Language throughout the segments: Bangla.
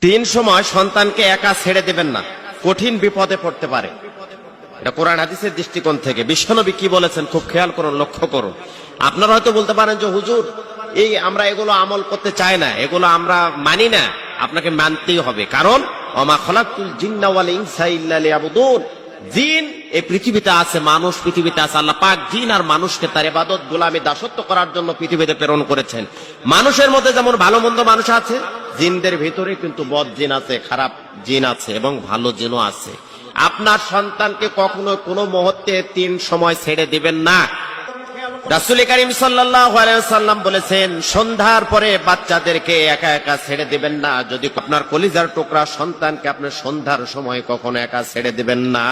তিন সময় সন্তানকে একা ছেড়ে দেবেন না, কঠিন বিপদে পড়তে পারে। এটা কোরআন হাদিসের দৃষ্টিকোণ থেকে বিশ্বনবী কি বলেছেন খুব খেয়াল করুন, লক্ষ্য করুন। আপনারা হয়তো বলতে পারেন যে হুজুর এই আমরা এগুলো আমল করতে চাই না, এগুলো আমরা মানি না। আপনাকে মানতেই হবে, কারণ ওমা খালাকতুল জিন্না ওয়াল ইনসা ইল্লা লিয়াবুদুন। জিন এই পৃথিবীতে আছে, মানুষ পৃথিবীতে আছে। আল্লাহ পাক জিন আর মানুষকে তার ইবাদত গোলামি দাসত্ব করার জন্য পৃথিবীতে প্রেরণ করেছেন। মানুষের মধ্যে যেমন ভালো মন্দ মানুষ আছে, জিনদের ভিতরে কিন্তু বদ জিন আছে, খারাপ জিন আছে এবং ভালো জিনও আছে। আপনার সন্তানকে কখনো কোনো মুহূর্তে তিন সময় ছেড়ে দিবেন না। রাসূল করিম সাল্লাল্লাহু আলাইহি ওয়াসাল্লাম বলেছেন, সন্ধ্যার পরে বাচ্চাদেরকে একা একা ছেড়ে দিবেন না। যদি আপনার কলিজার টুকরা সন্তানকে আপনি সন্ধ্যার সময় কখনো একা ছেড়ে দিবেন না।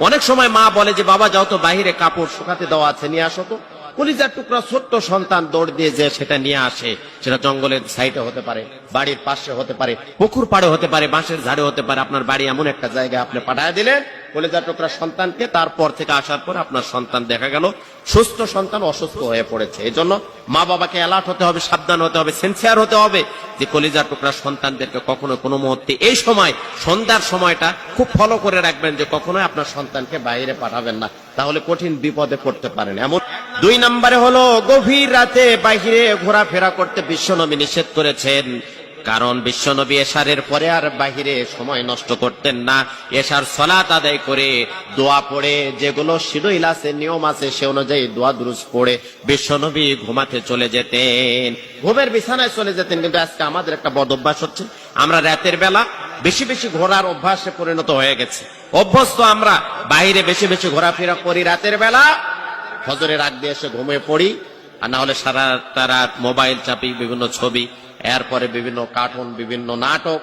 অনেক সময় মা বলে যে বাবা যাও তো বাইরে কাপড় শুকাতে দেওয়া আছে, নিয়ে আসো তো। কলিজার টুকরা ছোট্ট সন্তান দৌড় দিয়ে যে সেটা নিয়ে আসে, সেটা জঙ্গলের সাইডে হতে পারে, বাড়ির পাশে হতে পারে, পুকুর পাড়ে হতে পারে, বাঁশের ঝাড়ে হতে পারে। আপনার বাড়ি এমন একটা জায়গায় আপনি পাঠিয়ে দিলেন কলিজার টুকরা সন্তানকে, তারপর থেকে আসার পর আপনার সন্তান দেখা গেল সুস্থ সন্তান অসুস্থ হয়ে পড়েছে। এই জন্য মা বাবাকে অ্যালার্ট হতে হবে, সাবধান হতে হবে, সিনসিয়ার হতে হবে যে কলিজার টুকরা সন্তানদেরকে কখনো কোনো মুহূর্তে এই সময় সন্ধ্যার সময়টা খুব ফলো করে রাখবেন যে কখনোই আপনার সন্তানকে বাইরে পাঠাবেন না, তাহলে কঠিন বিপদে পড়তে পারেন। এমন দুই নম্বরে হলো গভীর রাতে বাইরে ঘোরাফেরা করতে বিশ্বনবী নিষেধ করেছেন। কারণ বিশ্বনবী এশারের পরে আর বাহিরে সময় নষ্ট করতেন না। এশার সালাত আদায় করে দোয়া পড়ে, যেগুলো শিডিউল আছে, নিয়ম আছে, সে অনুযায়ী দোয়া দুরূদ পড়ে বিশ্বনবী ঘুমাতে চলে যেতেন, ঘুমের বিছানায় চলে যেতেন। কিন্তু আজকে আমাদের একটা বদ অভ্যাস হচ্ছে, আমরা রাতের বেলা বেশি বেশি ঘোরার অভ্যাসে পরিণত হয়ে গেছে। অভ্যস্ত আমরা বাইরে বেশি বেশি ঘোরাফেরা করি, রাতের বেলা ফজরের আগ দিয়ে এসে ঘুমিয়ে পড়ি, আর না হলে সারাটা রাত মোবাইল চাপি, বিভিন্ন ছবি, এরপরে বিভিন্ন কার্টুন, বিভিন্ন নাটক,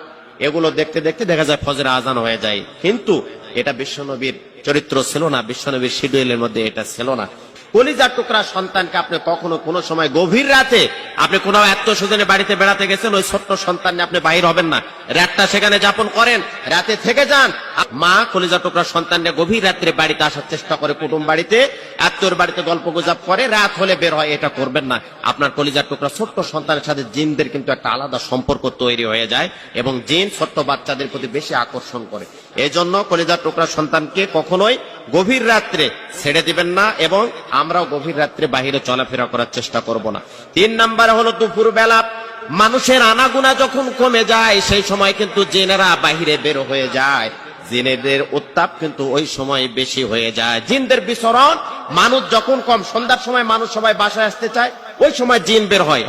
এগুলো দেখতে দেখতে দেখা যায় ফজরে আজান হয়ে যায়। কিন্তু এটা বিশ্বনবীর চরিত্র ছিল না, বিশ্বনবীর শিডিউলের মধ্যে এটা ছিল না। কলিজার টুকরা সন্তানকে আপনি কখনো কোনো সময় গভীর রাতে, আপনি কোনো আত্মীয়স্বজনের বাড়িতে বেড়াতে গেছেন, ওই ছোট্ট সন্তান নিয়ে আপনি বাইর হবেন না, রাতটা সেখানে যাপন করেন, রাতে থেকে যান। মা কলিজার টুকরা সন্তান নিয়ে গভীর রাত্রে বাড়িতে আসার চেষ্টা করে, কুটুম বাড়িতে, আত্মীয়র বাড়িতে গল্প গুজব করে, রাত হলে বের হয়, এটা করবেন না। আপনার কলিজার টুকরা ছোট্ট সন্তানের সাথে জিনদের কিন্তু একটা আলাদা সম্পর্ক তৈরি হয়ে যায় এবং জিন ছোট্ট বাচ্চাদের প্রতি বেশি আকর্ষণ করে। এই জন্য কলিজার টুকরা সন্তানকে কখনোই গভীর রাত্রে ছেড়ে দিবেন না এবং আমরাও গভীর রাত্রে বাহিরে চলাফেরা করার চেষ্টা করব না। তিন নম্বরে হলো দুপুর বেলা মানুষের আনাগোনা যখন কমে যায়, সেই সময় কিন্তু জিনেরা বাহিরে বের হয়ে যায়। জিনেদের উত্তাপ কিন্তু ওই সময় বেশি হয়ে যায়, জিনদের বিচরণ। মানুষ যখন কম, সন্ধ্যার সময় মানুষ সবাই বাসায় আসতে চায়, ওই সময় জিন বের হয়।